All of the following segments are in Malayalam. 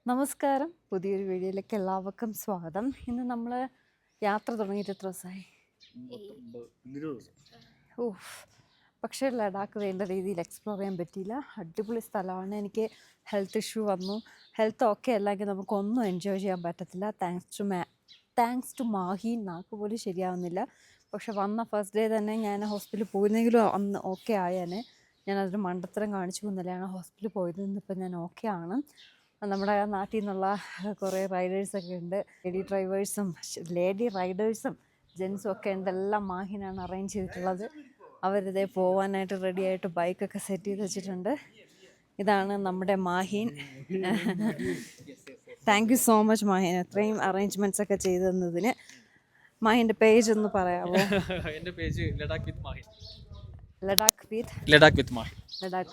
നമസ്കാരം, പുതിയൊരു വീഡിയോയിലേക്ക് എല്ലാവർക്കും സ്വാഗതം. ഇന്ന് നമ്മൾ യാത്ര തുടങ്ങിയിട്ട് എത്ര ദിവസമായി? പക്ഷേ ലഡാക്ക് വേണ്ട രീതിയിൽ എക്സ്പ്ലോർ ചെയ്യാൻ പറ്റിയില്ല. അടിപൊളി സ്ഥലമാണ്. എനിക്ക് ഹെൽത്ത് ഇഷ്യൂ വന്നു. ഹെൽത്ത് ഓക്കെ അല്ലെങ്കിൽ നമുക്കൊന്നും എൻജോയ് ചെയ്യാൻ പറ്റത്തില്ല. Thanks to Mahe. നാക്ക് പോലും ശരിയാവുന്നില്ല. പക്ഷെ വന്ന ഫസ്റ്റ് ഡേ തന്നെ ഞാൻ ഹോസ്പിറ്റലിൽ പോയിരുന്നെങ്കിലും അന്ന് ഓക്കെ ആയേനെ. ഞാനതൊരു മണ്ടത്തരം കാണിച്ചു ഇന്നലെയാണ് ഹോസ്പിറ്റലിൽ പോയത്. ഇന്നിപ്പോൾ ഞാൻ ഓക്കെ ആണ്. നമ്മുടെ നാട്ടിൽ നിന്നുള്ള കുറേ റൈഡേഴ്സൊക്കെ ഉണ്ട്. ലേഡി റൈഡേഴ്സും ജെൻസും ഒക്കെ ഉണ്ട്. എല്ലാം മാഹിനാണ് അറേഞ്ച് ചെയ്തിട്ടുള്ളത്. അവരിതേ പോകാനായിട്ട് റെഡിയായിട്ട് ബൈക്കൊക്കെ സെറ്റ് ചെയ്ത് വെച്ചിട്ടുണ്ട്. ഇതാണ് നമ്മുടെ Mahin. Thank you so much Mahin, അത്രയും അറേഞ്ച്മെൻറ്റ്സ് ഒക്കെ ചെയ്തു തന്നതിന്. മാഹിൻ്റെ പേജ് ഒന്ന് പറയാമോ? എൻ്റെ പേജ് ലഡാക്ക് വിത്ത് മാഹിൻ. ലഡാക്ക്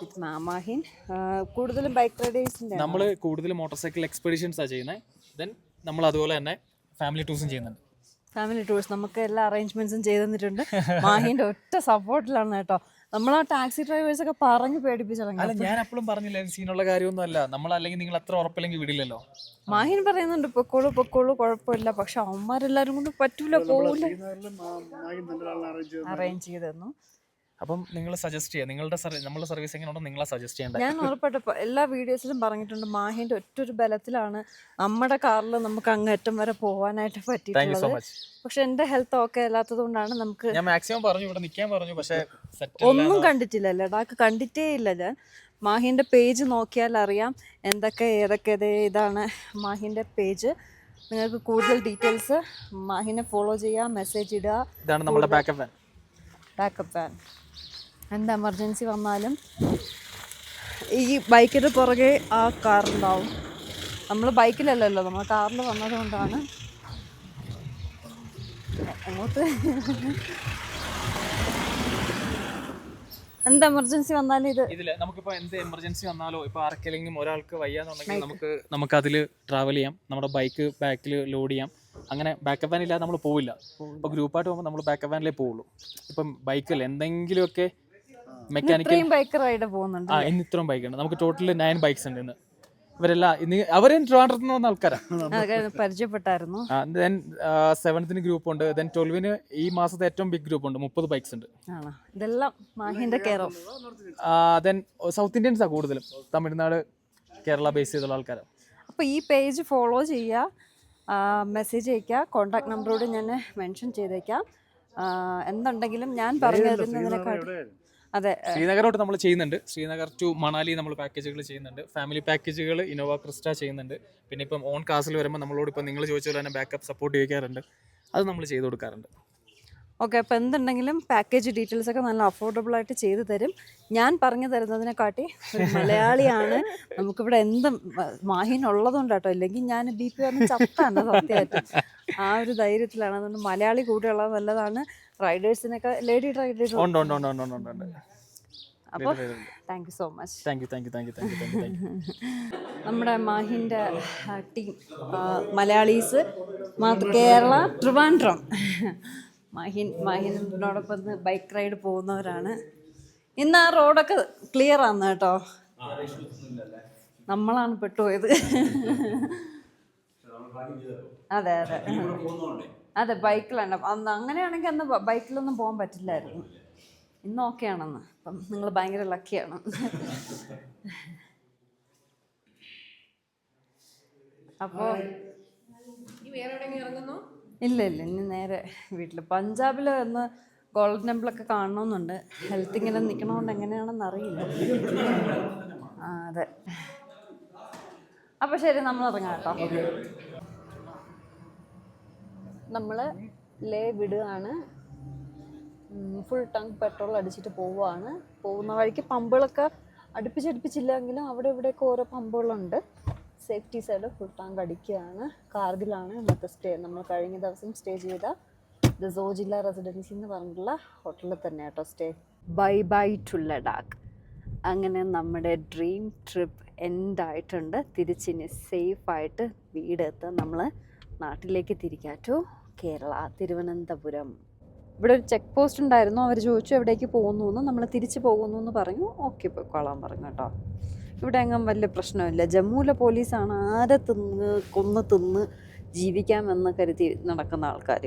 വിത്ത് മാഹിൻ. കൂടുതലും ബൈക്ക് റൈഡേഴ്സിൻ്റെ നമ്മൾ കൂടുതൽ മോട്ടോർ സൈക്കിൾ എക്സ്പെഡിഷൻസാണ് ചെയ്യുന്നത്. ദെൻ നമ്മൾ അതുപോലെ തന്നെ ഫാമിലി ടൂർസും ചെയ്യുന്നുണ്ട്. ഫാമിലി ടൂർസ് നമുക്ക് എല്ലാ അറേഞ്ച്മെൻറ്റ്സും ചെയ്തു തന്നിട്ടുണ്ട്. മാഹിൻ്റെ ഒറ്റ സപ്പോർട്ടിലാണ് കേട്ടോ. നമ്മൾ ആ ടാക്സി ഡ്രൈവേഴ്സൊക്കെ പറഞ്ഞു പേടിപ്പിച്ചിറങ്ങി. അല്ല, ഞാൻ എപ്പോഴും പറഞ്ഞില്ല സീനുള്ള കാര്യമൊന്നും അല്ല. നമ്മൾ അല്ലെങ്കിൽ നിങ്ങൾ അത്ര ഉറപ്പില്ലെങ്കിൽ വിടില്ലല്ലോ. മാഹിൻ പറയുന്നുണ്ട് പൊക്കോളൂ കുഴപ്പമില്ല. പക്ഷെ അവന്മാരെല്ലാരും കൊണ്ട് പറ്റൂല, പോകൂല. അറേഞ്ച് ചെയ്ത് തന്നു. അപ്പം നിങ്ങൾ സജസ്റ്റ് ചെയ്യുക, നമ്മളുടെ സർവീസ് എങ്ങനെയുണ്ടോ നിങ്ങളെ സജസ്റ്റ് ചെയ്യേണ്ടത്. ഞാൻ ഉറപ്പായിട്ട് എല്ലാ വീഡിയോസിലും പറഞ്ഞിട്ടുണ്ട്, മാഹിൻ്റെ ഒറ്റൊരു ബലത്തിലാണ് നമ്മുടെ കാറിൽ നമുക്ക് അങ്ങേറ്റം വരെ പോകാനായിട്ട് പറ്റിയിട്ടുള്ളത്. പക്ഷെ എൻ്റെ ഹെൽത്ത് ഓക്കെ അല്ലാത്തത് കൊണ്ടാണ് നമുക്ക്. ഞാൻ മാക്സിമം പറഞ്ഞു, ഇവിടെ നിൽക്കാൻ പറഞ്ഞു, പക്ഷേ ഒന്നും കണ്ടിട്ടില്ല. ലഡാക്ക് കണ്ടിട്ടേ ഇല്ല ഞാൻ. മാഹിൻ്റെ പേജ് നോക്കിയാൽ അറിയാം ഏതൊക്കെ. ഇതാണ് മാഹിൻ്റെ പേജ്. നിങ്ങൾക്ക് കൂടുതൽ ഡീറ്റെയിൽസ് മാഹിനെ ഫോളോ ചെയ്യുക, മെസ്സേജ് ഇടുക. ഇതാണ് നമ്മുടെ ബാക്കപ്പ് വാൻ. എന്ത് എമർജൻസി വന്നാലും ഈ ബൈക്കിൻ്റെ പുറകെ ആ കാറുണ്ടാവും. നമ്മൾ ബൈക്കിലല്ലല്ലോ, നമ്മൾ കാറിൽ വന്നതുകൊണ്ടാണ്. അങ്ങോട്ട് എന്ത് എമർജൻസി വന്നാലും ഇതില് നമുക്കിപ്പോൾ എന്ത് എമർജൻസി വന്നാലോ, ഇപ്പോൾ ആർക്കെങ്കിലും ഒരാൾക്ക് വയ്യാന്നുണ്ടെങ്കിൽ നമുക്ക് അതിൽ ട്രാവൽ ചെയ്യാം. നമ്മുടെ ബൈക്ക് ബാക്കിൽ ലോഡ് ചെയ്യാം. അങ്ങനെ ബാക്കപ്പ് വാൻ ഇല്ലാതെ നമ്മൾ പോവില്ല. ഇപ്പോൾ ഗ്രൂപ്പായിട്ട് പോകുമ്പോൾ നമ്മൾ ബാക്കപ്പ് വാനിലേ പോവുള്ളൂ. ഇപ്പം ബൈക്കിൽ എന്തെങ്കിലുമൊക്കെ മെക്കാനിക്കൽ ബൈക്ക് റൈഡ് പോകുന്നുണ്ട്. ഇന്ന് ഇത്രയും ബൈക്ക് ഉണ്ട്. നമുക്ക് ടോട്ടൽ 9 ബൈക്സ് ഉണ്ട് ഇന്ന്. അവരും ട്രിവാൻഡ്രത്ത് നിന്ന് വന്ന ആൾക്കാരാണ്, പരിചയപ്പെട്ടായിരുന്നു. ദെൻ 7th ഗ്രൂപ്പ് ഉണ്ട്. ദെൻ 12 ഈ മാസത്തെ ഏറ്റവും ബിഗ് ഗ്രൂപ്പ് ഉണ്ട്, 30 ബൈക്സ് ഉണ്ട്. ഇതെല്ലാം മാഹിന്റെ കെയർ ഓഫ്. ദെൻ സൗത്ത് ഇന്ത്യൻസാണ് കൂടുതലും, തമിഴ്നാട് കേരള ബേസ് ചെയ്തുള്ള ആൾക്കാരാണ്. അപ്പോൾ ഈ പേജ് ഫോളോ ചെയ്യുക, മെസ്സേജ് അയയ്ക്കുക. കോൺടാക്ട് നമ്പറോട് ഞാൻ മെൻഷൻ ചെയ്തേക്കാം. എന്തുണ്ടെങ്കിലും ഞാൻ പറഞ്ഞു തരുന്നതിനെക്കാട്ടും. അതെ, ശ്രീനഗറോട്ട് നമ്മൾ ചെയ്യുന്നുണ്ട്. ശ്രീനഗർ ടു മണാലി നമ്മൾ പാക്കേജുകൾ ചെയ്യുന്നുണ്ട്. ഫാമിലി പാക്കേജുകൾ ഇന്നോവ ക്രിസ്റ്റ ചെയ്യുന്നുണ്ട്. പിന്നെ ഇപ്പം ഓൺ കാസിൽ വരുമ്പോൾ നമ്മളോട് ഇപ്പം നിങ്ങൾ ചോദിച്ച പോലെ തന്നെ ബാക്കപ്പ് സപ്പോർട്ട് ചോദിക്കാറുണ്ട്. അത് നമ്മൾ ചെയ്ത് കൊടുക്കാറുണ്ട്. ഓക്കെ, അപ്പോൾ എന്തുണ്ടെങ്കിലും പാക്കേജ് ഡീറ്റെയിൽസ് ഒക്കെ നല്ല അഫോർഡബിൾ ആയിട്ട് ചെയ്തു തരും. ഞാൻ പറഞ്ഞു തരുന്നതിനെക്കാട്ടി ഒരു മലയാളിയാണ് നമുക്കിവിടെ മാഹിൻ ഉള്ളതുകൊണ്ട് കേട്ടോ. ഇല്ലെങ്കിൽ ഞാൻ BP വന്ന് ചത്താണ് സത്യമായിട്ടും. ആ ഒരു ധൈര്യത്തിലാണ്. അതുകൊണ്ട് മലയാളി കൂടെയുള്ളത് നല്ലതാണ്. റൈഡേഴ്സിനൊക്കെ ലേഡി റൈഡേഴ്സ്. അപ്പോൾ thank you so much. Thank you. നമ്മുടെ മാഹിൻ്റെ ടീം മലയാളീസ് കേരള ട്രിവാൻഡ്രം മാഹിനോടൊപ്പം ബൈക്ക് റൈഡ് പോകുന്നവരാണ്. ഇന്ന് ആ റോഡൊക്കെ ക്ലിയർ ആണ് കേട്ടോ. നമ്മളാണ് പെട്ടുപോയത്. അതെ ബൈക്കിലാണ്. അങ്ങനെയാണെങ്കിൽ അന്ന് ബൈക്കിലൊന്നും പോകാൻ പറ്റില്ലായിരുന്നു. ഇന്ന് ഓക്കെ ആണെന്ന്. അപ്പം നിങ്ങൾ ഭയങ്കര ലക്കിയാണ്. അപ്പോൾ ഇല്ല ഇനി നേരെ വീട്ടിൽ. പഞ്ചാബിൽ ഒന്ന് ഗോൾഡൻ ടെമ്പിളൊക്കെ കാണണമെന്നുണ്ട്. ഹെൽത്ത് ഇങ്ങനെ നിൽക്കണോണ്ട് എങ്ങനെയാണെന്ന് അറിയില്ല. അതെ, അപ്പോൾ ശരി, നമ്മൾ ഇറങ്ങാം കേട്ടോ. നമ്മൾ ലേ വിടുകയാണ്. ഫുൾ ടാങ്ക് പെട്രോൾ അടിച്ചിട്ട് പോവുകയാണ്. പോകുന്ന വഴിക്ക് പമ്പുകളൊക്കെ അടുപ്പിച്ചില്ലെങ്കിലും അവിടെ ഇവിടെയൊക്കെ ഓരോ പമ്പുകളുണ്ട്. സേഫ്റ്റി സൈഡ് ഫുൾ ടാങ്ക് അടിക്കുകയാണ്. കാർഗിലാണ് ഇന്നത്തെ സ്റ്റേ. നമ്മൾ കഴിഞ്ഞ ദിവസം സ്റ്റേ ചെയ്ത ദ സോജില്ല റെസിഡൻസി എന്ന് പറഞ്ഞിട്ടുള്ള ഹോട്ടലിൽ തന്നെ കേട്ടോ സ്റ്റേ. By two Ladakh. അങ്ങനെ നമ്മുടെ ഡ്രീം ട്രിപ്പ് എൻഡായിട്ടുണ്ട്. തിരിച്ചിനി സേഫായിട്ട് വീടെത്താൻ നമ്മൾ നാട്ടിലേക്ക് തിരിക്കാറ്റു. കേരള, തിരുവനന്തപുരം. ഇവിടെ ഒരു ചെക്ക് പോസ്റ്റ് ഉണ്ടായിരുന്നു. അവർ ചോദിച്ചു എവിടേക്ക് പോകുന്നു എന്ന്. നമ്മൾ തിരിച്ച് പോകുന്നു എന്ന് പറഞ്ഞു. ഓക്കെ, പോയിക്കോളാൻ പറഞ്ഞു കേട്ടോ. ഇവിടെ എങ്ങും വലിയ പ്രശ്നമില്ല. ജമ്മുവിലെ പോലീസാണ് ആരെ കൊന്ന് തിന്ന് ജീവിക്കാമെന്ന് കരുതി നടക്കുന്ന ആൾക്കാർ.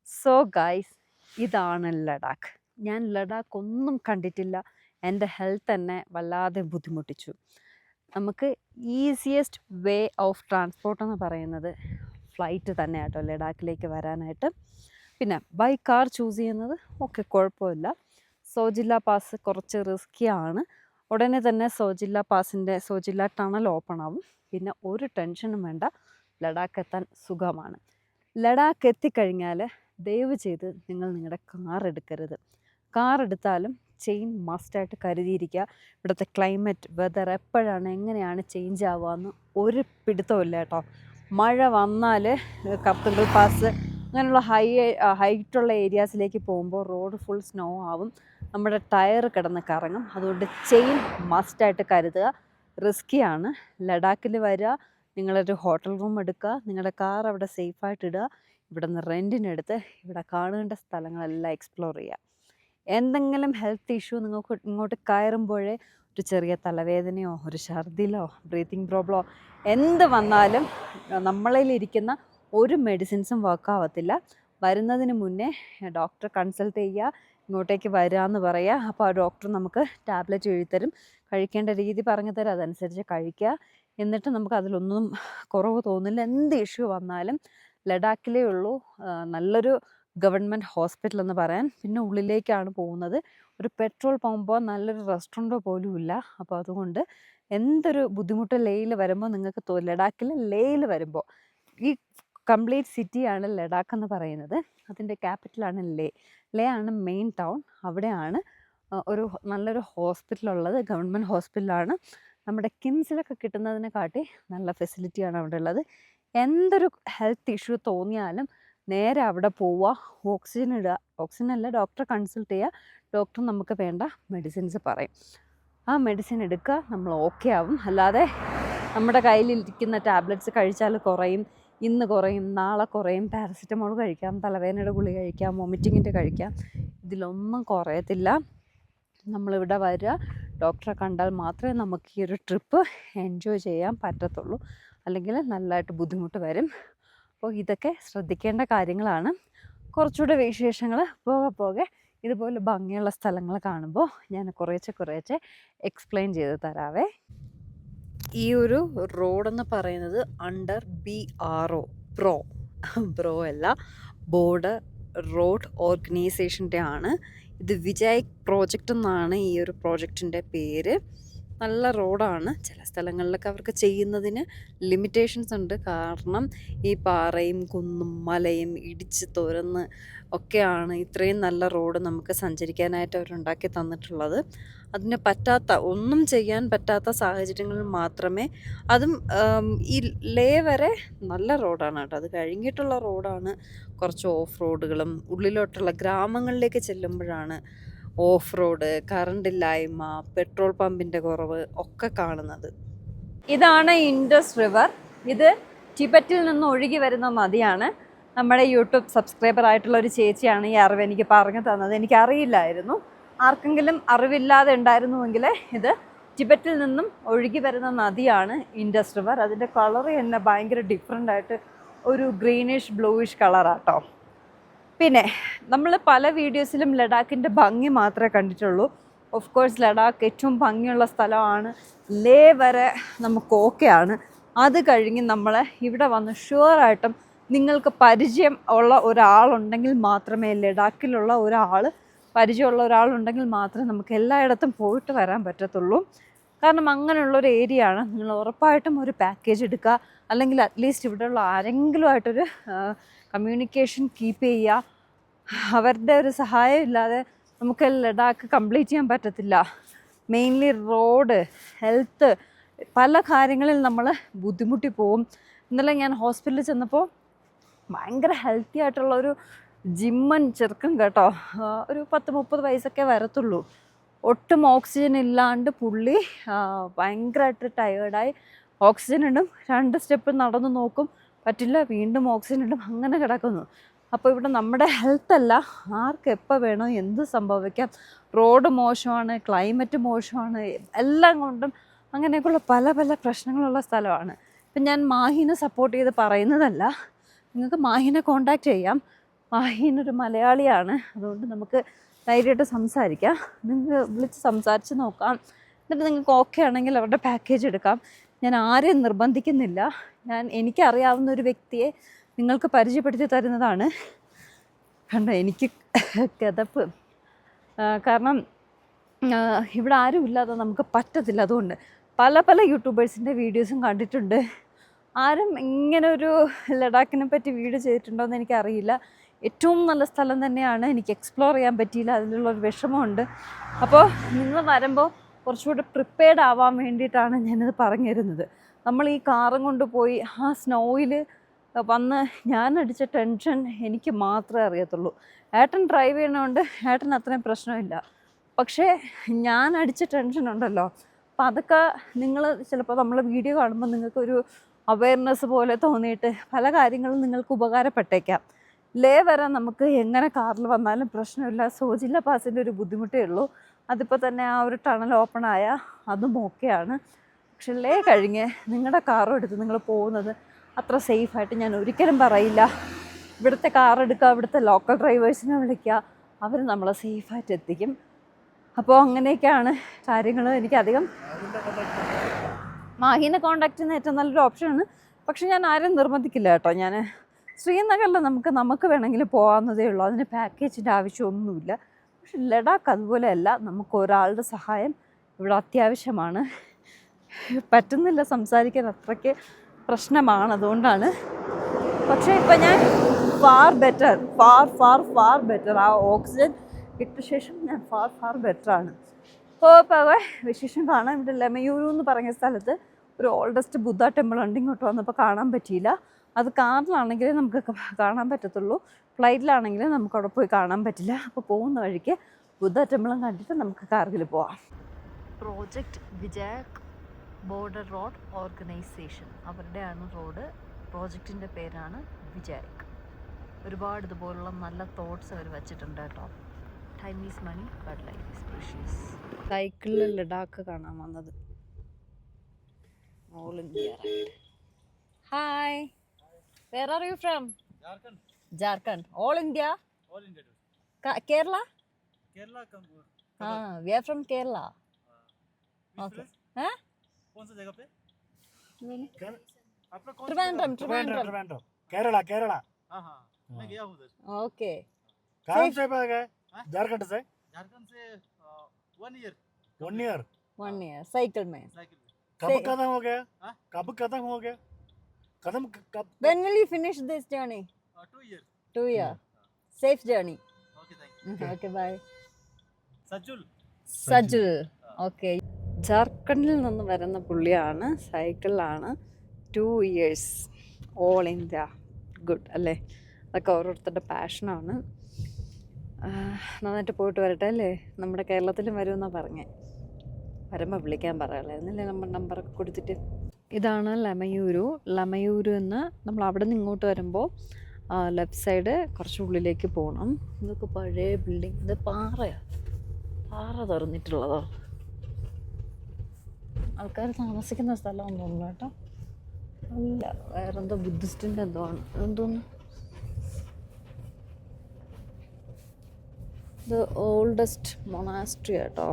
സോ ഗൈസ്, ഇതാണ് ലഡാക്ക്. ഞാൻ ലഡാക്ക് ഒന്നും കണ്ടിട്ടില്ല. എൻ്റെ ഹെൽത്ത് എന്നെ വല്ലാതെ ബുദ്ധിമുട്ടിച്ചു. നമുക്ക് ഈസിയസ്റ്റ് വേ ഓഫ് ട്രാൻസ്പോർട്ട് എന്ന് പറയുന്നത് ഫ്ലൈറ്റ് തന്നെ കേട്ടോ ലഡാക്കിലേക്ക് വരാനായിട്ട്. പിന്നെ ബൈ കാർ ചൂസ് ചെയ്യുന്നത് ഓക്കെ, കുഴപ്പമില്ല. സോജില്ല പാസ് കുറച്ച് റിസ്ക്കിയാണ്. ഉടനെ തന്നെ സോജില്ല ടണൽ ഓപ്പൺ ആവും. പിന്നെ ഒരു ടെൻഷനും വേണ്ട, ലഡാക്ക് എത്താൻ സുഖമാണ്. ലഡാക്ക് എത്തിക്കഴിഞ്ഞാൽ ദയവ് ചെയ്ത് നിങ്ങൾ നിങ്ങളുടെ കാർ എടുക്കരുത്. കാർ എടുത്താലും ചെയിൻ മസ്റ്റായിട്ട് കരുതിയിരിക്കുക. ഇവിടുത്തെ ക്ലൈമറ്റ്, വെതർ എപ്പോഴാണ് എങ്ങനെയാണ് ചേഞ്ച് ആവുകയെന്ന് ഒരു പിടുത്തമില്ല കേട്ടോ. മഴ വന്നാൽ കർത്തുങ്കൽ പാസ് അങ്ങനെയുള്ള ഹൈറ്റുള്ള ഏരിയാസിലേക്ക് പോകുമ്പോൾ റോഡ് ഫുൾ സ്നോ ആവും, നമ്മുടെ ടയർ കിടന്ന് കറങ്ങും. അതുകൊണ്ട് ചെയിൻ മസ്റ്റായിട്ട് കരുതുക. റിസ്ക്കിയാണ്. ലഡാക്കിൽ വരിക, നിങ്ങളൊരു ഹോട്ടൽ റൂം എടുക്കുക, നിങ്ങളുടെ കാർ അവിടെ സേഫായിട്ട് ഇടുക, ഇവിടെ നിന്ന് റെൻറ്റിനെടുത്ത് ഇവിടെ കാണേണ്ട സ്ഥലങ്ങളെല്ലാം എക്സ്പ്ലോർ ചെയ്യുക. എന്തെങ്കിലും ഹെൽത്ത് ഇഷ്യൂ നിങ്ങൾക്ക് ഇങ്ങോട്ട് കയറുമ്പോഴേ ഒരു ചെറിയ തലവേദനയോ ഒരു ഛർദിലോ ബ്രീത്തിങ് പ്രോബ്ലമോ എന്ത് വന്നാലും നമ്മളിലിരിക്കുന്ന ഒരു മെഡിസിൻസും വർക്കാവത്തില്ല. വരുന്നതിന് മുന്നേ ഡോക്ടറെ കൺസൾട്ട് ചെയ്യുക, ഇങ്ങോട്ടേക്ക് വരാമെന്ന് പറയുക. അപ്പോൾ ആ ഡോക്ടർ നമുക്ക് ടാബ്ലറ്റ് എഴുതിത്തരും, കഴിക്കേണ്ട രീതി പറഞ്ഞു തരും, അതനുസരിച്ച് കഴിക്കുക. എന്നിട്ട് നമുക്ക് അതിലൊന്നും കുറവ് തോന്നില്ല. എന്ത് ഇഷ്യൂ വന്നാലും ലഡാക്കിലേ ഉള്ളൂ നല്ലൊരു ഗവൺമെൻറ് ഹോസ്പിറ്റൽ എന്ന് പറയാൻ. പിന്നെ ഉള്ളിലേക്കാണ് പോകുന്നത്. ഒരു പെട്രോൾ പമ്പോ നല്ലൊരു റെസ്റ്റോറൻറ്റോ പോലും ഇല്ല. അപ്പോൾ അതുകൊണ്ട് എന്തൊരു ബുദ്ധിമുട്ട് ലേയിൽ വരുമ്പോൾ നിങ്ങൾക്ക് ലഡാക്കിൽ ലേയിൽ വരുമ്പോൾ, ഈ കംപ്ലീറ്റ് സിറ്റിയാണ് ലഡാക്ക് എന്ന് പറയുന്നത്. അതിൻ്റെ ക്യാപിറ്റലാണ് ലേ. ലേ ആണ് മെയിൻ ടൗൺ. അവിടെയാണ് ഒരു നല്ലൊരു ഹോസ്പിറ്റലുള്ളത്. ഗവൺമെൻറ് ഹോസ്പിറ്റലാണ്. നമ്മുടെ കിംസിലൊക്കെ കിട്ടുന്നതിനെ കാട്ടി നല്ല ഫെസിലിറ്റിയാണ് അവിടെ ഉള്ളത്. എന്തൊരു ഹെൽത്ത് ഇഷ്യൂ തോന്നിയാലും നേരെ അവിടെ പോവുക, ഓക്സിജൻ ഇടുക. ഓക്സിജൻ അല്ല, ഡോക്ടറെ കൺസൾട്ട് ചെയ്യുക. ഡോക്ടർ നമുക്ക് വേണ്ട മെഡിസിൻസ് പറയും, ആ മെഡിസിൻ എടുക്കുക, നമ്മൾ ഓക്കെ ആവും. അല്ലാതെ നമ്മുടെ കയ്യിലിരിക്കുന്ന ടാബ്ലറ്റ്സ് കഴിച്ചാൽ കുറയും, ഇന്ന് കുറയും, നാളെ കുറയും, പാരസിറ്റമോൾ കഴിക്കാം, തലവേദനയുടെ ഗുളിക കഴിക്കാം, വൊമിറ്റിങ്ങിൻ്റെ കഴിക്കാം, ഇതിലൊന്നും കുറയത്തില്ല. നമ്മളിവിടെ വരിക, ഡോക്ടറെ കണ്ടാൽ മാത്രമേ നമുക്ക് ഈ ഒരു ട്രിപ്പ് എൻജോയ് ചെയ്യാൻ പറ്റത്തുള്ളൂ. അല്ലെങ്കിൽ നല്ലതായിട്ട് ബുദ്ധിമുട്ട് വരും. അപ്പോൾ ഇതൊക്കെ ശ്രദ്ധിക്കേണ്ട കാര്യങ്ങളാണ്. കുറച്ചുകൂടെ വിശേഷങ്ങൾ പോകെ പോകെ ഇതുപോലെ ഭംഗിയുള്ള സ്ഥലങ്ങൾ കാണുമ്പോൾ ഞാൻ കുറേശ്ശെ എക്സ്പ്ലെയിൻ ചെയ്ത് തരാവേ. ഈ ഒരു റോഡെന്ന് പറയുന്നത് അണ്ടർ BRO, ബ്രോ അല്ല, ബോർഡർ റോഡ് ഓർഗനൈസേഷൻ്റെ ആണ്. ഇത് വിജയ് പ്രോജക്റ്റ് എന്നാണ് ഈ ഒരു പ്രോജക്റ്റിൻ്റെ പേര്. നല്ല റോഡാണ്. ചില സ്ഥലങ്ങളിലൊക്കെ അവർക്ക് ചെയ്യുന്നതിന് ലിമിറ്റേഷൻസ് ഉണ്ട്. കാരണം ഈ പാറയും കുന്നും മലയും ഇടിച്ച് തുരന്ന് ഒക്കെയാണ് ഇത്രയും നല്ല റോഡ് നമുക്ക് സഞ്ചരിക്കാനായിട്ട് അവരുണ്ടാക്കി തന്നിട്ടുള്ളത്. അതിന് ഒന്നും ചെയ്യാൻ പറ്റാത്ത സാഹചര്യങ്ങളിൽ മാത്രമേ, അതും ഈ ലേ വരെ നല്ല റോഡാണ് കേട്ടോ. അത് കഴിഞ്ഞിട്ടുള്ള റോഡാണ് കുറച്ച് ഓഫ് റോഡുകളും ഉള്ളിലോട്ടുള്ള ഗ്രാമങ്ങളിലേക്ക് ചെല്ലുമ്പോഴാണ് ഓഫ് റോഡ്, കറണ്ടില്ലായ്മ, പെട്രോൾ പമ്പിൻ്റെ കുറവ് ഒക്കെ കാണുന്നത്. ഇതാണ് ഇൻഡസ് റിവർ. ഇത് ടിബറ്റിൽ നിന്ന് ഒഴുകി വരുന്ന നദിയാണ്. നമ്മുടെ യൂട്യൂബ് സബ്സ്ക്രൈബർ ആയിട്ടുള്ള ഒരു ചേച്ചിയാണ് ഈ അറിവ് എനിക്ക് പറഞ്ഞു തന്നത്. എനിക്കറിയില്ലായിരുന്നു. ആർക്കെങ്കിലും അറിവില്ലാതെ ഉണ്ടായിരുന്നുവെങ്കിൽ ഇത് ടിബറ്റിൽ നിന്നും ഒഴുകി വരുന്ന നദിയാണ് ഇൻഡസ് റിവർ. അതിൻ്റെ കളർ തന്നെ ഭയങ്കര ഡിഫറെൻ്റ് ആയിട്ട് ഒരു ഗ്രീനിഷ് ബ്ലൂയിഷ് കളറാട്ടോ. പിന്നെ നമ്മൾ പല വീഡിയോസിലും ലഡാക്കിൻ്റെ ഭംഗി മാത്രമേ കണ്ടിട്ടുള്ളൂ. ഓഫ് കോഴ്സ് ലഡാക്ക് ഏറ്റവും ഭംഗിയുള്ള സ്ഥലമാണ്. ലേ വരെ നമുക്ക് ഓക്കെയാണ്. അത് കഴിഞ്ഞ് നമ്മൾ ഇവിടെ വന്ന് ഷുവറായിട്ടും നിങ്ങൾക്ക് പരിചയം ഉള്ള ഒരാളുണ്ടെങ്കിൽ മാത്രമേ, ലഡാക്കിലുള്ള പരിചയമുള്ള ഒരാളുണ്ടെങ്കിൽ മാത്രമേ നമുക്ക് എല്ലായിടത്തും പോയിട്ട് വരാൻ പറ്റത്തുള്ളൂ. കാരണം അങ്ങനെയുള്ളൊരു ഏരിയ ആണ്. നിങ്ങൾ ഉറപ്പായിട്ടും ഒരു പാക്കേജ് എടുക്കുക, അല്ലെങ്കിൽ അറ്റ്ലീസ്റ്റ് ഇവിടെയുള്ള ആരെങ്കിലുമായിട്ടൊരു കമ്മ്യൂണിക്കേഷൻ കീപ്പ് ചെയ്യുക. അവരുടെ ഒരു സഹായം ഇല്ലാതെ നമുക്ക് ലഡാക്ക് കംപ്ലീറ്റ് ചെയ്യാൻ പറ്റത്തില്ല. മെയിൻലി റോഡ്, ഹെൽത്ത്, പല കാര്യങ്ങളിൽ നമ്മൾ ബുദ്ധിമുട്ടി പോകും. ഇന്നലെ ഞാൻ ഹോസ്പിറ്റലിൽ ചെന്നപ്പോൾ ഭയങ്കര ഹെൽത്തി ആയിട്ടുള്ള ഒരു ജിമ്മൻ ചെറുക്കൻ കേട്ടോ. ഒരു 10-30 വയസ്സൊക്കെ വരത്തുള്ളൂ. ഒട്ടും ഓക്സിജൻ ഇല്ലാണ്ട് പുള്ളി ഭയങ്കരമായിട്ട് ടയേർഡായി. ഓക്സിജൻ ഇടും, 2 സ്റ്റെപ്പ് നടന്നു നോക്കും, പറ്റില്ല, വീണ്ടും ഓക്സിജൻ ഇടും, അങ്ങനെ കിടക്കുന്നു. അപ്പോൾ ഇവിടെ നമ്മുടെ ഹെൽത്തല്ല, ആർക്ക് എപ്പോൾ വേണോ എന്ത് സംഭവിക്കാം. റോഡ് മോശമാണ്, ക്ലൈമറ്റ് മോശമാണ്, എല്ലാം കൊണ്ടും അങ്ങനെയൊക്കെയുള്ള പല പല പ്രശ്നങ്ങളുള്ള സ്ഥലമാണ്. ഇപ്പം ഞാൻ മാഹിനെ സപ്പോർട്ട് ചെയ്ത് പറയുന്നതല്ല, നിങ്ങൾക്ക് മാഹിനെ കോണ്ടാക്ട് ചെയ്യാം. മാഹീനൊരു മലയാളിയാണ്, അതുകൊണ്ട് നമുക്ക് ധൈര്യമായിട്ട് സംസാരിക്കാം. നിങ്ങൾ വിളിച്ച് സംസാരിച്ച് നോക്കാം. എന്നിട്ട് നിങ്ങൾക്ക് ഓക്കെ ആണെങ്കിൽ അവരുടെ പാക്കേജ് എടുക്കാം. ഞാൻ ആരെയും നിർബന്ധിക്കുന്നില്ല. എനിക്കറിയാവുന്ന ഒരു വ്യക്തിയെ നിങ്ങൾക്ക് പരിചയപ്പെടുത്തി തരുന്നതാണ്. കണ്ടോ എനിക്ക് കിതപ്പ്, കാരണം ഇവിടെ ആരും ഇല്ലാതെ നമുക്ക് പറ്റത്തില്ല. അതുകൊണ്ട് പല പല യൂട്യൂബേഴ്സിൻ്റെ വീഡിയോസും കണ്ടിട്ടുണ്ട്. ആരും ഇങ്ങനെ ഒരു ലഡാക്കിനെ പറ്റി വീഡിയോ ചെയ്തിട്ടുണ്ടോ എന്ന് എനിക്കറിയില്ല. ഏറ്റവും നല്ല സ്ഥലം തന്നെയാണ്, എനിക്ക് എക്സ്പ്ലോർ ചെയ്യാൻ പറ്റിയില്ല, അതിലുള്ളൊരു വിഷമമുണ്ട്. അപ്പോൾ നിങ്ങൾ വരുമ്പോൾ കുറച്ചുകൂടി പ്രിപ്പയർഡ് ആവാൻ വേണ്ടിയിട്ടാണ് ഞാനിത് പറഞ്ഞു തരുന്നത്. നമ്മൾ ഈ കാറും കൊണ്ട് പോയി ആ സ്നോയിൽ വന്ന് ഞാനടിച്ച ടെൻഷൻ എനിക്ക് മാത്രമേ അറിയത്തുള്ളൂ. ഏട്ടൻ ഡ്രൈവ് ചെയ്യണതുകൊണ്ട് ഏട്ടൻ അത്രയും പ്രശ്നമില്ല. പക്ഷേ ഞാൻ അടിച്ച ടെൻഷൻ ഉണ്ടല്ലോ, അപ്പോൾ അതൊക്കെ നിങ്ങൾ ചിലപ്പോൾ നമ്മൾ വീഡിയോ കാണുമ്പോൾ നിങ്ങൾക്കൊരു അവയർനെസ് പോലെ തോന്നിയിട്ട് പല കാര്യങ്ങളും നിങ്ങൾക്ക് ഉപകാരപ്പെട്ടേക്കാം. ലേ വരെ നമുക്ക് എങ്ങനെ കാറിൽ വന്നാലും പ്രശ്നമില്ല. സോജില്ല പാസിൻ്റെ ഒരു ബുദ്ധിമുട്ടേ ഉള്ളൂ. അതിപ്പോൾ തന്നെ ആ ഒരു ടണൽ ഓപ്പൺ ആയാൽ അതും ഓക്കെയാണ്. പക്ഷെ ലേ കഴിഞ്ഞ് നിങ്ങളുടെ കാറും എടുത്ത് നിങ്ങൾ പോകുന്നത് അത്ര സേഫായിട്ട് ഞാൻ ഒരിക്കലും പറയില്ല. ഇവിടുത്തെ കാർ എടുക്കുക, ഇവിടുത്തെ ലോക്കൽ ഡ്രൈവേഴ്സിനെ വിളിക്കുക, അവർ നമ്മളെ സേഫായിട്ട് എത്തിക്കും. അപ്പോൾ അങ്ങനെയൊക്കെയാണ് കാര്യങ്ങൾ. എനിക്കധികം മാഹീനെ കോണ്ടാക്ട് ചെയ്യുന്ന ഏറ്റവും നല്ലൊരു ഓപ്ഷനാണ്. പക്ഷെ ഞാൻ ആരും നിർബന്ധിക്കില്ല കേട്ടോ. ഞാൻ ശ്രീനഗറിൽ നമുക്ക് വേണമെങ്കിൽ പോകാവുന്നതേ ഉള്ളൂ, അതിന് പാക്കേജിൻ്റെ ആവശ്യമൊന്നുമില്ല. പക്ഷെ ലഡാക്ക് അതുപോലെയല്ല, നമുക്ക് ഒരാളുടെ സഹായം ഇവിടെ അത്യാവശ്യമാണ്. പറ്റുന്നില്ല സംസാരിക്കാൻ, അത്രയ്ക്ക് പ്രശ്നമാണ്. അതുകൊണ്ടാണ്. പക്ഷേ ഇപ്പം ഞാൻ ഫാർ ബെറ്റർ ആ ഓക്സിജൻ ഇട്ട ശേഷം ഞാൻ ഫാർ ബെറ്ററാണ്. അപ്പോൾ വിശേഷം കാണാൻ ഇവിടെ ലെമയൂരു എന്ന് പറഞ്ഞ സ്ഥലത്ത് ഒരു ഓൾഡസ്റ്റ് ബുദ്ധ ടെമ്പിൾ ഉണ്ട്. ഇങ്ങോട്ട് വന്നപ്പോൾ കാണാൻ പറ്റിയില്ല. അത് കാറിലാണെങ്കിലേ നമുക്ക് കാണാൻ പറ്റത്തുള്ളൂ, ഫ്ലൈറ്റിലാണെങ്കിൽ നമുക്ക് അവിടെ പോയി കാണാൻ പറ്റില്ല. അപ്പോൾ പോകുന്ന വഴിക്ക് ബുദ്ധ ടെമ്പിളും കണ്ടിട്ട് നമുക്ക് കാർഗിൽ പോവാം. Project Vijayak border road organisation, അവരുടെയാണ് റോഡ്. പ്രോജക്റ്റിൻ്റെ പേരാണ് വിജയക്. ഒരുപാട് ഇതുപോലുള്ള നല്ല തോട്ട്സ് അവർ വെച്ചിട്ടുണ്ട് കേട്ടോ. Time is money but life is precious. സൈക്കിളിൽ ലഡാക്ക് കാണാൻ വന്നത്. All India ride. Hi, where are you from? Jharkhand. All India? Kerala? हाँ, we are from Kerala. Okay. हाँ? कौन सा जगह पे? Trivandrum. केरला। हाँ, मैं गया हूँ उधर. Okay. कहाँ से गए? झारखंड से 1 year. 1 year. साइकिल में. कब खत्म हो गया? When will you finish this journey? 2 years. 2 years. Safe journey. Okay, thank you. Okay, bye. Sajul. Okay. ജാർഖണ്ഡിൽ നിന്ന് വരുന്ന പുള്ളിയാണ്, സൈക്കിളിലാണ്. 2 years. All India. ഗുഡ് അല്ലേ? അതൊക്കെ ഓരോരുത്തരുടെ പാഷനാണ്. നന്നായിട്ട് പോയിട്ട് വരട്ടെ അല്ലേ? നമ്മുടെ കേരളത്തിലും വരുമെന്നാണ് പറഞ്ഞത്. വരുമ്പോൾ വിളിക്കാൻ പറയാമായിരുന്നില്ലേ നമ്പറൊക്കെ കൊടുത്തിട്ട്. ഇതാണ് ലമയൂരു എന്ന്. നമ്മൾ അവിടെ നിന്ന് ഇങ്ങോട്ട് വരുമ്പോൾ ലെഫ്റ്റ് സൈഡ് കുറച്ച് ഉള്ളിലേക്ക് പോകണം. ഇതൊക്കെ പഴയ ബിൽഡിങ്. ഇത് പാറ തുറന്നിട്ടുള്ളതോ? ആൾക്കാർ താമസിക്കുന്ന സ്ഥലമാണെന്ന് തോന്നുന്നു കേട്ടോ. അല്ല, വേറെന്തോ ബുദ്ധിസ്റ്റിൻ്റെ എന്തോ ആണ് എന്തോന്ന്. ഇത് ഓൾഡസ്റ്റ് മൊണാസ്ട്രി കേട്ടോ,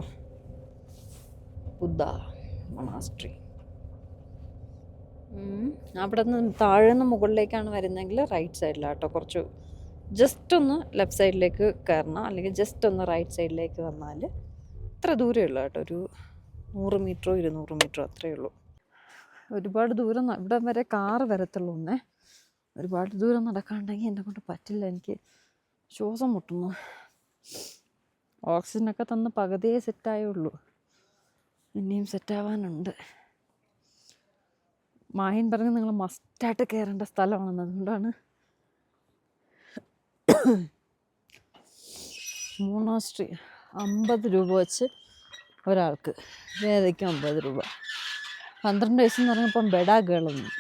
ബുദ്ധ മൊണാസ്ട്രി. അവിടെ നിന്ന് താഴെ നിന്ന് മുകളിലേക്കാണ് വരുന്നതെങ്കിൽ റൈറ്റ് സൈഡിലാട്ടോ. കുറച്ച് ജസ്റ്റ് ഒന്ന് ലെഫ്റ്റ് സൈഡിലേക്ക് കയറണം, അല്ലെങ്കിൽ ജസ്റ്റ് ഒന്ന് റൈറ്റ് സൈഡിലേക്ക് വന്നാൽ ഇത്ര ദൂരമേ ഉള്ളൂ കേട്ടോ. ഒരു 100 മീറ്ററോ 200 മീറ്ററോ അത്രയേ ഉള്ളൂ. ഒരുപാട് ദൂരം ഇവിടെ വരെ കാറ് വരത്തുള്ളൂ. ഒരുപാട് ദൂരം നടക്കാണ്ടെങ്കിൽ എന്നെ കൊണ്ട് പറ്റില്ല, എനിക്ക് ശ്വാസം മുട്ടുന്നു. ഓക്സിജനൊക്കെ തന്ന് പകുതിയേ സെറ്റായുള്ളൂ, ഇനിയും സെറ്റാവാനുണ്ട്. മാഹിൻ പറഞ്ഞ് നിങ്ങൾ മസ്റ്റായിട്ട് കയറേണ്ട സ്ഥലമാണെന്ന്. അതുകൊണ്ടാണ്. മൊണാസ്ട്രി 50 രൂപ വെച്ച് ഒരാൾക്ക്, വേദയ്ക്ക് 50 രൂപ. 12 വയസ്സെന്ന് പറഞ്ഞപ്പം ബെഡാ ഗേളൊന്നും.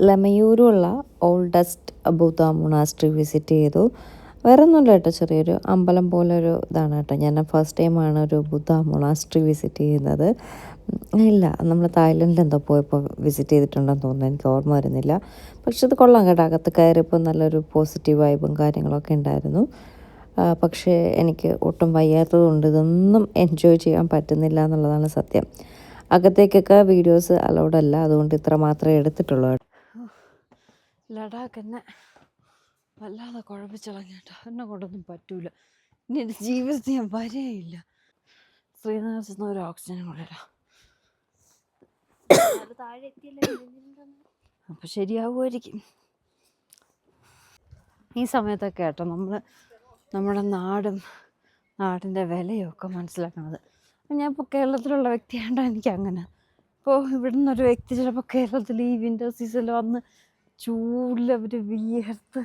ലമയൂരുള്ള ഓൾഡസ്റ്റ് ബുദ്ധ മൊണാസ്ട്രി വിസിറ്റ് ചെയ്തു. വേറെ ഒന്നുമില്ല കേട്ടോ, ചെറിയൊരു അമ്പലം പോലെ ഒരു ഇതാണ് കേട്ടോ. ഞാൻ ഫസ്റ്റ് ടൈമാണ് ഒരു ബുദ്ധ മൊണാസ്ട്രി വിസിറ്റ് ചെയ്യുന്നത്. ഇല്ല, നമ്മൾ തായ്ലൻഡിൽ എന്തോ പോയപ്പോൾ വിസിറ്റ് ചെയ്തിട്ടുണ്ടെന്ന് തോന്നുന്നു, എനിക്ക് ഓർമ്മ വരുന്നില്ല. പക്ഷെ ഇത് കൊള്ളാം കേട്ടോ, അകത്ത് കയറിയപ്പോൾ നല്ലൊരു പോസിറ്റീവ് വൈബും കാര്യങ്ങളൊക്കെ ഉണ്ടായിരുന്നു. പക്ഷേ എനിക്ക് ഒട്ടും വയ്യാത്തത് കൊണ്ട് ഇതൊന്നും എൻജോയ് ചെയ്യാൻ പറ്റുന്നില്ല എന്നുള്ളതാണ് സത്യം. അകത്തേക്കൊക്കെ വീഡിയോസ് അലൗഡ് അല്ല, അതുകൊണ്ട് ഇത്ര മാത്രമേ എടുത്തിട്ടുള്ളൂ. ലഡാക്ക് എന്നെ വല്ലാതെ കുഴപ്പിച്ചിളങ്ങി കേട്ടോ. എന്നെ കൊണ്ടൊന്നും പറ്റൂല. ഇനി എൻ്റെ ജീവിതത്തിൽ ഞാൻ വരെയില്ല. ശ്രീനഗർ ചെന്ന ഒരു ഓക്സിജൻ കൊണ്ടില്ല. അപ്പം ശരിയാവുമായിരിക്കും. ഈ സമയത്തൊക്കെ കേട്ടോ നമ്മുടെ നാടിൻ്റെ വിലയൊക്കെ മനസ്സിലാക്കണത്. ഞാൻ ഇപ്പോൾ കേരളത്തിലുള്ള വ്യക്തിയായതുകൊണ്ട് എനിക്കങ്ങനെ. ഇപ്പോൾ ഇവിടെ നിന്നൊരു വ്യക്തി ചിലപ്പോൾ കേരളത്തിൽ ഈ വിൻ്റർ സീസണിൽ വന്ന് ചൂടിൽ അവർ വിയർത്ത്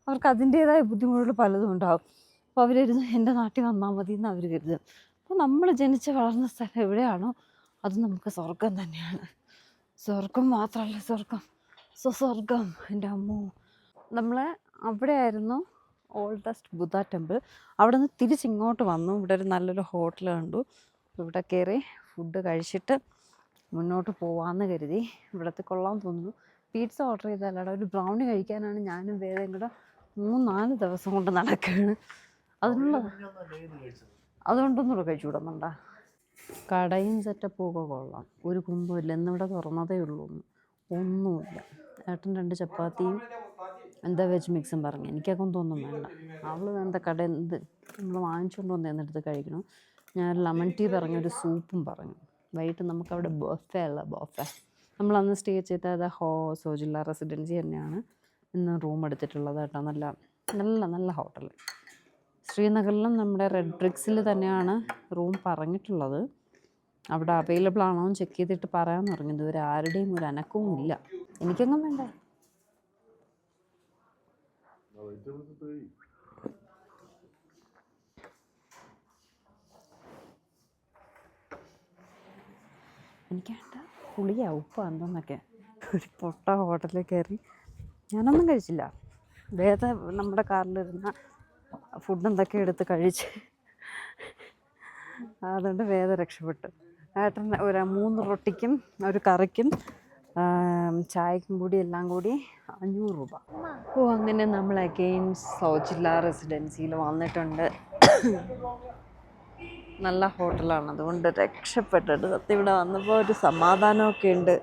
അവർക്ക് അതിൻ്റേതായ ബുദ്ധിമുട്ടുകൾ പലതും ഉണ്ടാകും. അപ്പോൾ അവർ കരുതും എൻ്റെ നാട്ടിൽ വന്നാൽ മതി എന്ന് അവർ കരുതും. അപ്പോൾ നമ്മൾ ജനിച്ച് വളർന്ന സ്ഥലം എവിടെയാണോ അത് നമുക്ക് സ്വർഗം തന്നെയാണ്. സ്വർഗം മാത്രമല്ല സ്വർഗം എൻ്റെ അമ്മോ. നമ്മൾ അവിടെ ആയിരുന്നു ഓൾഡസ്റ്റ് ബുദ്ധ ടെമ്പിൾ. അവിടെ നിന്ന് തിരിച്ചിങ്ങോട്ട് വന്നു. ഇവിടെ ഒരു നല്ലൊരു ഹോട്ടൽ കണ്ടു. ഇവിടെ കയറി ഫുഡ് കഴിച്ചിട്ട് മുന്നോട്ട് പോവാമെന്ന് കരുതി. ഇവിടത്തെ കൊള്ളാൻ തോന്നുന്നു. പീറ്റ്സ ഓർഡർ ചെയ്താലവിടെ ഒരു ബ്രൗണി കഴിക്കാനാണ് ഞാനും വേദയും കൂടെ 3-4 ദിവസം കൊണ്ട് നടക്കുകയാണ്. അതുകൊണ്ടൊന്നും കൂടെ കഴിച്ചു വിടുന്നുണ്ടാ. കടയും സെറ്റപ്പും ഒക്കെ കൊള്ളാം, ഒരു കുന്തമില്ല. ഇന്നിവിടെ തുറന്നതേ ഉള്ളൂ. ഒന്നുമില്ല. ഏട്ടൻ 2 ചപ്പാത്തിയും എന്താ വെജ് മിക്സും പറഞ്ഞു. എനിക്കൊക്കെ ഒന്നും വേണ്ട. അവൾ എന്താ കട എന്ത് നമ്മൾ വാങ്ങിച്ചുകൊണ്ട് വന്ന് എന്നിടത്ത് കഴിക്കണം. ഞാൻ ലെമൺ ടീ പറഞ്ഞൊരു സൂപ്പും പറഞ്ഞു. വൈകിട്ട് നമുക്കവിടെ ബൊഫെ. നമ്മളന്ന് സ്റ്റേ ചെയ്തത് സോജില്ല റെസിഡൻസി തന്നെയാണ് ഇന്ന് റൂം എടുത്തിട്ടുള്ളത് കേട്ടോ. നല്ല ഹോട്ടൽ. ശ്രീനഗറിലും നമ്മുടെ റെഡ് ബ്രിക്സിൽ തന്നെയാണ് റൂം പറഞ്ഞിട്ടുള്ളത്. അവിടെ അവൈലബിൾ ആണോ എന്ന് ചെക്ക് ചെയ്തിട്ട് പറയാമെന്ന് പറഞ്ഞു. ഇതുവരെ ആരുടെയും ഒരു അനക്കവും ഇല്ല. എനിക്കൊന്നും വേണ്ടേ. എനിക്കേണ്ട പുളിയാ ഉപ്പ് എന്തെന്നൊക്കെ. ഒരു പൊട്ട ഹോട്ടലിൽ കയറി ഞാനൊന്നും കഴിച്ചില്ല. വേദ നമ്മുടെ കാറിലിരുന്ന ഫുഡ് എന്തൊക്കെ എടുത്ത് കഴിച്ച്, അതുകൊണ്ട് വേദ രക്ഷപ്പെട്ടു. ഏട്ടൻ ഒരു 3 റൊട്ടിക്കും ഒരു കറിക്കും ചായക്കും കൂടി എല്ലാം കൂടി 500 രൂപ. അങ്ങനെ നമ്മൾ അഗെയിൻ സോജില്ല റെസിഡൻസിയിൽ വന്നിട്ടുണ്ട്. നല്ല ഹോട്ടലാണ്, അതുകൊണ്ട് രക്ഷപ്പെട്ടിട്ട്. സത്യം ഇവിടെ വന്നപ്പോൾ ഒരു സമാധാനമൊക്കെ ഉണ്ട്.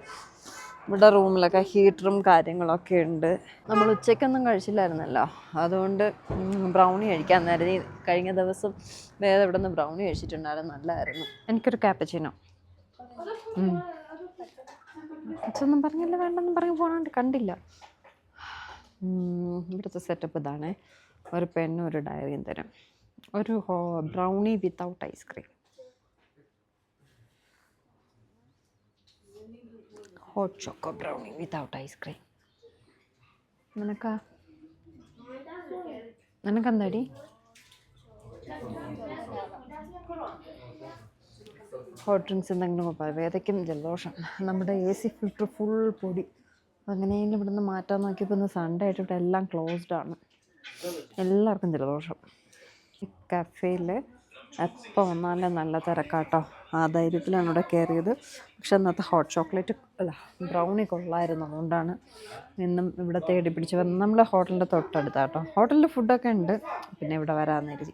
ഇവിടെ റൂമിലൊക്കെ ഹീറ്ററും കാര്യങ്ങളൊക്കെ ഉണ്ട്. നമ്മൾ ഉച്ചയ്ക്കൊന്നും കഴിച്ചില്ലായിരുന്നല്ലോ, അതുകൊണ്ട് ബ്രൗണി കഴിക്കാൻ നേരത്തെ കഴിഞ്ഞ ദിവസം വേറെ ഇവിടെ നിന്ന് ബ്രൗണി കഴിച്ചിട്ടുണ്ടായിരുന്നു. നല്ലതായിരുന്നു. എനിക്കൊരു ക്യാപ്പച്ചിനോ. അച്ഛനൊന്നും പറഞ്ഞില്ല, വേണ്ടെന്നും പറഞ്ഞ് പോകാണ്ട് കണ്ടില്ല. ഇവിടുത്തെ സെറ്റപ്പ് ഇതാണ്. ഒരു പെന്നും ഒരു ഡയറിയും തരും. ഒരു brownie without ice cream. Hot choco brownie without ice cream. നിനക്കെന്താടി? ഹോട്ട് ഡ്രിങ്ക്സ് എന്തെങ്കിലും കുഴപ്പമില്ല. വേദയ്ക്കും ജലദോഷം. നമ്മുടെ AC ഫിൽറ്റർ ഫുൾ പൊടി. അങ്ങനെയെങ്കിലും ഇവിടുന്ന് മാറ്റാൻ നോക്കിയപ്പോൾ ഇന്ന് സൺഡേ ആയിട്ട് ഇവിടെ എല്ലാം ക്ലോസ്ഡ് ആണ്. എല്ലാവർക്കും ജലദോഷം. ഈ കഫേയിൽ എപ്പോൾ വന്നാലും നല്ല തിരക്കാട്ടോ. ആ ധൈര്യത്തിലാണ് ഇവിടെ കയറിയത്. പക്ഷെ അന്നത്തെ ഹോട്ട് ചോക്ലേറ്റ് ബ്രൗണി കൊള്ളായിരുന്നു. അതുകൊണ്ടാണ് ഇന്നും ഇവിടെ തേടി പിടിച്ച് വന്നത്. നമ്മളെ ഹോട്ടലിൻ്റെ തൊട്ടടുത്താട്ടോ. ഹോട്ടലിൽ ഫുഡൊക്കെ ഉണ്ട്, പിന്നെ ഇവിടെ വരാമെന്ന് കരുതി.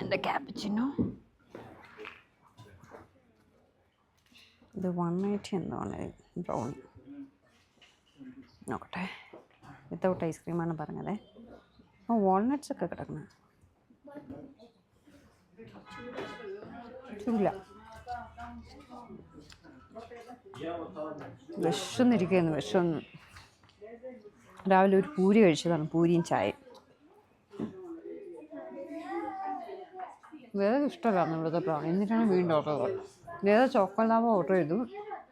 എൻ്റെ ക്യാപ്പച്ചിനോ ഇത് 180 എന്താണ് ബ്രൗണി. നോക്കട്ടെ. വിത്തൗട്ട് ഐസ്ക്രീമാണ് പറഞ്ഞത്. വാൾനട്ട്സ് ഒക്കെ കിടക്കുന്നത് ഇല്ല. വിശന്ന് രാവിലെ ഒരു പൂരി കഴിച്ചതാണ്. പൂരിയും ചായയും. വേറെ ഇഷ്ടമല്ലായിരുന്നു ഇവിടുത്തെ ബ്രൗണി. എന്നിട്ടാണ് വീണ്ടും ഓർഡർ ചെയ്തത്. വേറെ ചോക്കോലാവ് ഓർഡർ ചെയ്തു,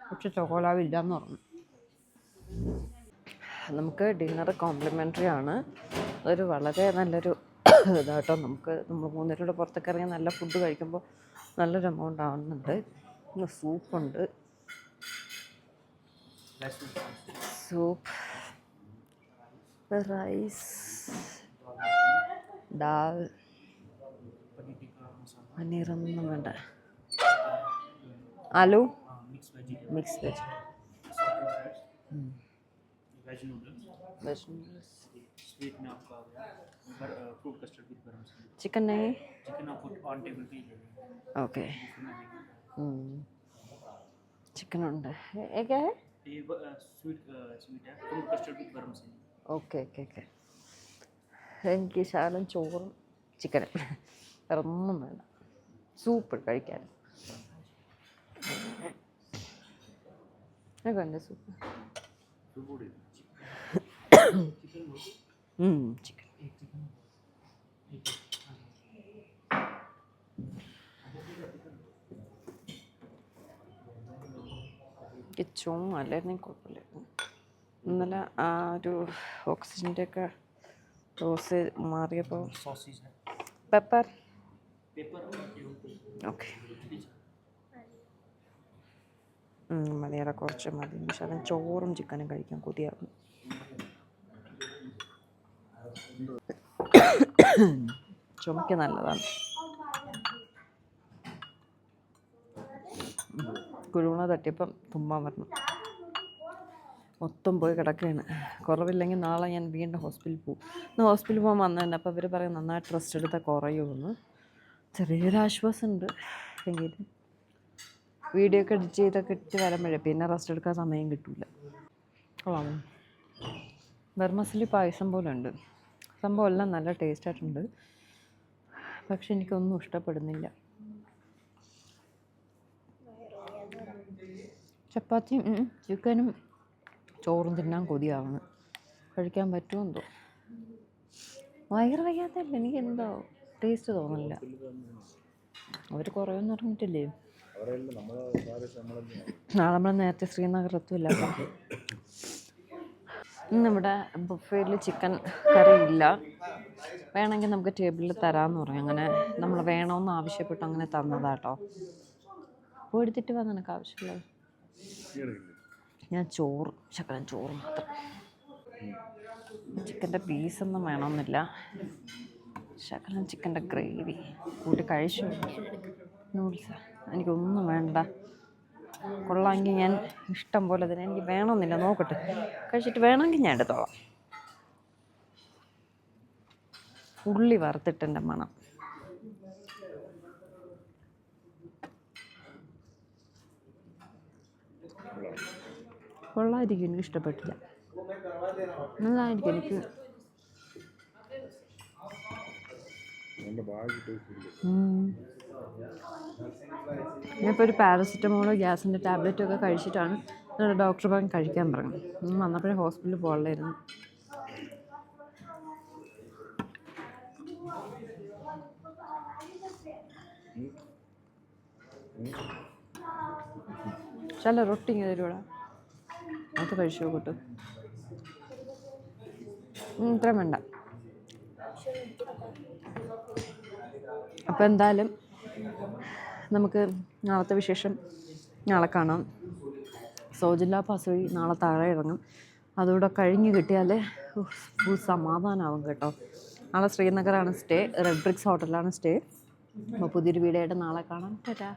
പക്ഷെ ചോക്കോലാവ് ഇല്ലയെന്ന് പറഞ്ഞു. നമുക്ക് ഡിന്നർ കോംപ്ലിമെൻ്ററി ആണ്. അതൊരു വളരെ നല്ലൊരു ഇതാട്ടോ. നമ്മൾ 3 പേരുടെ പുറത്തൊക്കെ ഇറങ്ങി നല്ല ഫുഡ് കഴിക്കുമ്പോൾ നല്ലൊരു എമൗണ്ട് ആവുന്നുണ്ട്. സൂപ്പുണ്ട്. സൂപ്പ്, റൈസ്, ദാൽ, പനീറൊന്നും വേണ്ട. आलू mix veggie mix veg veg noodles veg noodles sweet में आपका fruit custard with garam masala chicken नहीं चिकन आपको ऑन टेबल पे ही देंगे ओके चिकन ഉണ്ട് ये क्या है ये स्वीट है fruit custard with garam masala okay okay okay എനിക്ക് ശകലം ചോറും ചിക്കനും വേറെ ഒന്നും വേണ്ട സൂപ്പ് കഴിക്കാൻ എൻ്റെ സൂപ്പ് ചിക്കൻ എനിക്ക് ചുമ അല്ലായിരുന്നെങ്കിൽ കുഴപ്പമില്ലായിരുന്നു ഇന്നലെ ആ ഒരു ഓക്സിജൻ്റെ ഒക്കെ ഡോസ് മാറിയപ്പോൾ सॉसेज है പെപ്പർ पेपर ഓക്കെ മതിയുടെ കുറച്ച് മതി പക്ഷെ അതിന് ചോറും ചിക്കനും കഴിക്കാൻ കൊതിയാകും ചുമക്ക് നല്ലതാണ് കുരുമുളക് തട്ടിയപ്പം തുമ്പാൻ വരണം മൊത്തം പോയി കിടക്കുകയാണ് കുറവില്ലെങ്കിൽ നാളെ ഞാൻ വീണ്ടും ഹോസ്പിറ്റലിൽ പോകും ഇന്ന് ഹോസ്പിറ്റലിൽ പോകാൻ വന്നതന്നെ അപ്പോൾ ഇവർ പറയും നന്നായിട്ട് റെസ്റ്റ് എടുത്താൽ കുറയുമെന്ന് ചെറിയൊരു ആശ്വാസമുണ്ട് എങ്കിലും വീഡിയോ ഒക്കെ എഡിറ്റ് ചെയ്തൊക്കെ ഇട്ട് വരുമ്പോഴേ പിന്നെ റെസ്റ്റ് എടുക്കാൻ സമയം കിട്ടില്ല കൊള്ളാം ബർമസിലി പായസം പോലെ ഉണ്ട് സംഭവം എല്ലാം നല്ല ടേസ്റ്റ് ആയിട്ടുണ്ട് പക്ഷെ എനിക്കൊന്നും ഇഷ്ടപ്പെടുന്നില്ല ചപ്പാത്തിയും ചിക്കനും ചോറും തിന്നാൻ കൊതിയാവുന്നു കഴിക്കാൻ പറ്റുമോ എന്തോ വയറ് വയ്യാത്തല്ല എനിക്ക് എന്തോ ടേസ്റ്റ് തോന്നില്ല അവർ കുറവെന്ന് പറഞ്ഞിട്ടില്ലേ നാളെ നമ്മൾ നേരത്തെ ശ്രീനഗർ എത്തുമില്ല അപ്പം ഇന്നിവിടെ ബുഫേയിൽ ചിക്കൻ കറി ഇല്ല വേണമെങ്കിൽ നമുക്ക് ടേബിളിൽ തരാമെന്ന് പറയും അങ്ങനെ നമ്മൾ വേണമെന്ന് ആവശ്യപ്പെട്ട് അങ്ങനെ തന്നതാട്ടോ അപ്പോൾ എടുത്തിട്ട് വന്ന് നിനക്ക് ആവശ്യമുള്ളത് ഞാൻ ചോറ് ശകലം ചോറ് മാത്രം ചിക്കൻ്റെ പീസൊന്നും വേണമെന്നില്ല ശകലം ചിക്കൻ്റെ ഗ്രേവി കൂട്ടി കഴിച്ചു നൂഡിൽസ് എനിക്കൊന്നും വേണ്ട കൊള്ളാമെങ്കിൽ ഞാൻ ഇഷ്ടം പോലെ തന്നെ എനിക്ക് വേണമെന്നില്ല നോക്കട്ടെ കഴിച്ചിട്ട് വേണമെങ്കിൽ ഞാൻ എടുത്തോളാം ഉള്ളി വറുത്തിട്ടെൻ്റെ മണം കൊള്ളായിരിക്കും എനിക്ക് ഇഷ്ടപ്പെട്ടില്ല നല്ലതായിരിക്കും എനിക്ക് ഞാനിപ്പോൾ ഒരു പാരസിറ്റമോളോ ഗ്യാസിൻ്റെ ടാബ്ലറ്റൊക്കെ കഴിച്ചിട്ടാണ് ഡോക്ടർ പറഞ്ഞ് കഴിക്കാൻ പറഞ്ഞു വന്നപ്പോഴേ ഹോസ്പിറ്റലിൽ പോകാനായിരുന്നു ചില റൊട്ടി ഇങ്ങനെ തരുവാടാ അത് കഴിച്ചു നോക്കട്ടെ ഇത്രയും വേണ്ട അപ്പോൾ എന്തായാലും നമുക്ക് നാളത്തെ വിശേഷം നാളെ കാണാം സോജില്ല പാസ് വഴി നാളെ താഴെ ഇറങ്ങും അതുകൂടെ കഴിഞ്ഞ് കിട്ടിയാൽ ഫുൾ സമാധാനമാവും കേട്ടോ നാളെ ശ്രീനഗറാണ് സ്റ്റേ റെഡ് ബ്രിക്സ് ഹോട്ടലിലാണ് സ്റ്റേ അപ്പോൾ പുതിയൊരു വീഡിയോ ആയിട്ട് നാളെ കാണാം ടാറ്റാ